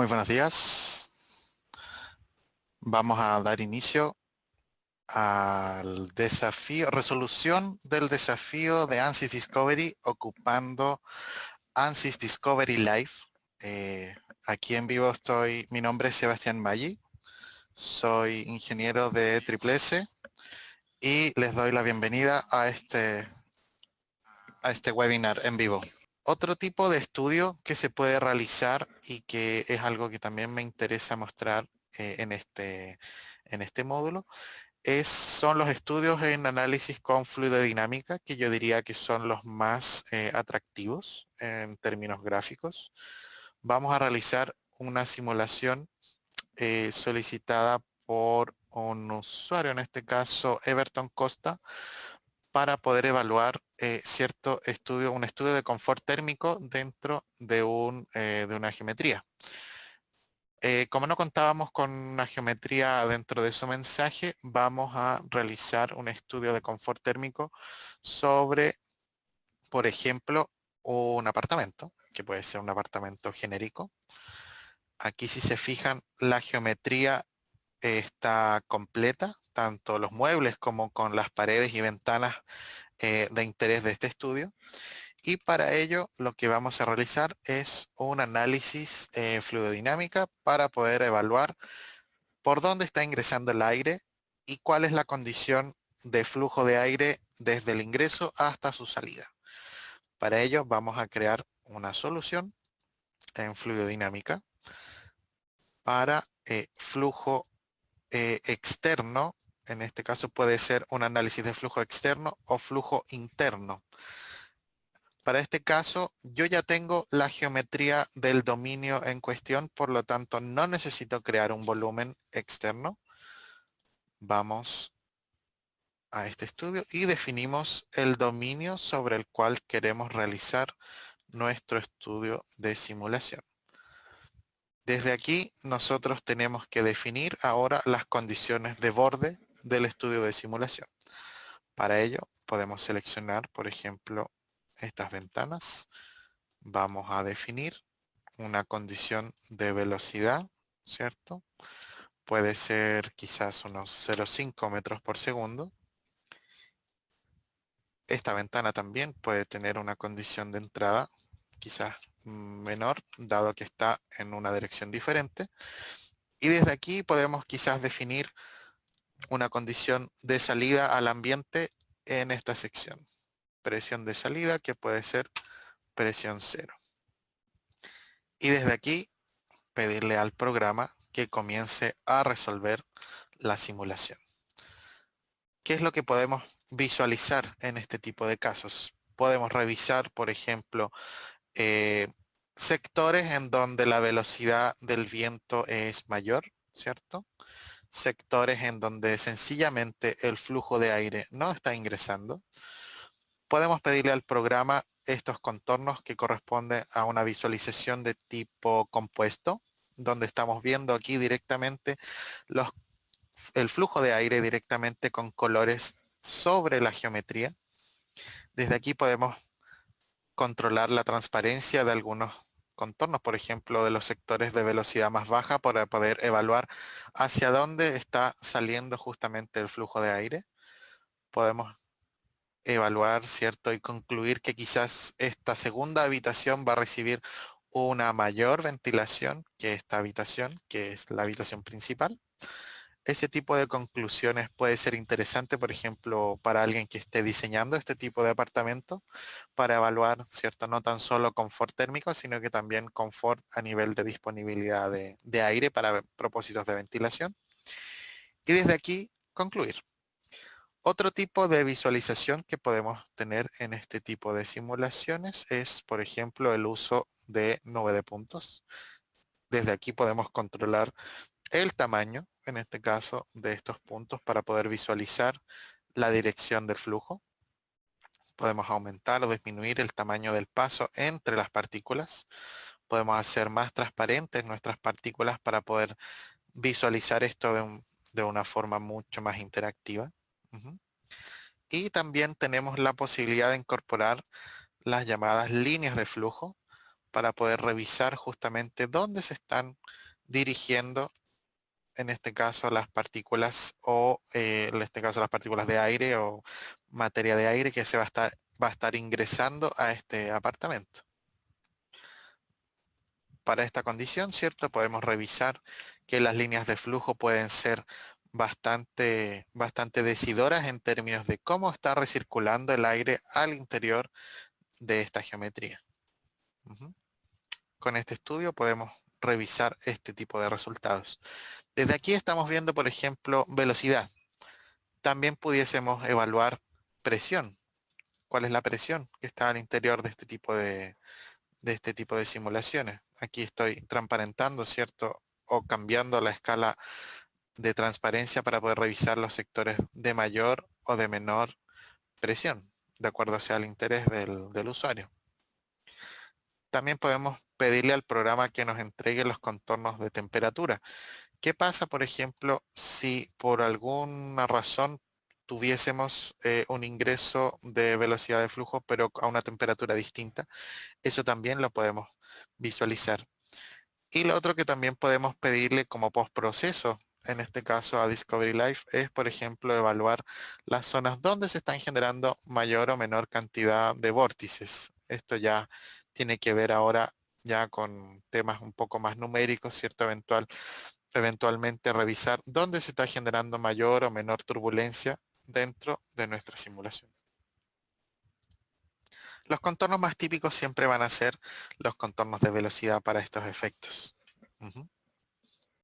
Muy buenos días. Vamos a dar inicio al desafío, resolución del desafío de ANSYS Discovery ocupando ANSYS Discovery Live. Eh, Aquí en vivo mi nombre es Sebastián Maggi, soy ingeniero de Triple S y les doy la bienvenida a este webinar en vivo. Otro tipo de estudio que se puede realizar y que es algo que también me interesa mostrar en este módulo son los estudios en análisis con fluidodinámica, que yo diría que son los más atractivos en términos gráficos. Vamos a realizar una simulación solicitada por un usuario, en este caso Everton Costa, para poder evaluar un estudio de confort térmico dentro de una geometría. Como no contábamos con una geometría dentro de su mensaje, vamos a realizar un estudio de confort térmico sobre, por ejemplo, un apartamento, que puede ser un apartamento genérico. Aquí, si se fijan, la geometría está completa, tanto los muebles como con las paredes y ventanas de interés de este estudio. Y para ello lo que vamos a realizar es un análisis fluidodinámica para poder evaluar por dónde está ingresando el aire y cuál es la condición de flujo de aire desde el ingreso hasta su salida. Para ello vamos a crear una solución en fluidodinámica para flujo externo. En este caso puede ser un análisis de flujo externo o flujo interno. Para este caso, yo ya tengo la geometría del dominio en cuestión, por lo tanto no necesito crear un volumen externo. Vamos a este estudio y definimos el dominio sobre el cual queremos realizar nuestro estudio de simulación. Desde aquí nosotros tenemos que definir ahora las condiciones de borde del estudio de simulación. Para ello podemos seleccionar, por ejemplo, estas ventanas. Vamos a definir una condición de velocidad, ¿cierto? Puede ser quizás unos 0,5 metros por segundo. Esta ventana también puede tener una condición de entrada quizás menor, dado que está en una dirección diferente. Y desde aquí podemos quizás definir una condición de salida al ambiente en esta sección. Presión de salida, que puede ser presión cero. Y desde aquí pedirle al programa que comience a resolver la simulación. ¿Qué es lo que podemos visualizar en este tipo de casos? Podemos revisar, por ejemplo, eh, sectores en donde la velocidad del viento es mayor, ¿cierto? Sectores en donde sencillamente el flujo de aire no está ingresando. Podemos pedirle al programa estos contornos que corresponden a una visualización de tipo compuesto, donde estamos viendo aquí directamente el flujo de aire directamente con colores sobre la geometría. Desde aquí podemos controlar la transparencia de algunos contornos, por ejemplo, de los sectores de velocidad más baja para poder evaluar hacia dónde está saliendo justamente el flujo de aire. Podemos evaluar, ¿cierto? Y concluir que quizás esta segunda habitación va a recibir una mayor ventilación que esta habitación, que es la habitación principal. Ese tipo de conclusiones puede ser interesante, por ejemplo, para alguien que esté diseñando este tipo de apartamento, para evaluar, ¿cierto? No tan solo confort térmico, sino que también confort a nivel de disponibilidad de aire para propósitos de ventilación. Y desde aquí, concluir. Otro tipo de visualización que podemos tener en este tipo de simulaciones es, por ejemplo, el uso de nube de puntos. Desde aquí podemos controlar el tamaño, en este caso, de estos puntos para poder visualizar la dirección del flujo. Podemos aumentar o disminuir el tamaño del paso entre las partículas. Podemos hacer más transparentes nuestras partículas para poder visualizar esto de una forma mucho más interactiva. Y también tenemos la posibilidad de incorporar las llamadas líneas de flujo para poder revisar justamente dónde se están dirigiendo, en este caso las partículas o en este caso las partículas de aire o materia de aire que se va a estar ingresando a este apartamento. Para esta condición, ¿cierto? Podemos revisar que las líneas de flujo pueden ser bastante decidoras en términos de cómo está recirculando el aire al interior de esta geometría. Ujú. Con este estudio podemos revisar este tipo de resultados. Desde aquí estamos viendo, por ejemplo, velocidad. También pudiésemos evaluar presión. ¿Cuál es la presión que está al interior de este tipo de simulaciones? Aquí estoy transparentando, ¿cierto? O cambiando la escala de transparencia para poder revisar los sectores de mayor o de menor presión, de acuerdo sea el interés del usuario. También podemos pedirle al programa que nos entregue los contornos de temperatura. ¿Qué pasa, por ejemplo, si por alguna razón tuviésemos un ingreso de velocidad de flujo, pero a una temperatura distinta? Eso también lo podemos visualizar. Y lo otro que también podemos pedirle como postproceso, en este caso a Discovery Live, es, por ejemplo, evaluar las zonas donde se están generando mayor o menor cantidad de vórtices. Esto ya tiene que ver ahora ya con temas un poco más numéricos, ¿cierto? Eventualmente revisar dónde se está generando mayor o menor turbulencia dentro de nuestra simulación. Los contornos más típicos siempre van a ser los contornos de velocidad para estos efectos. Ujú.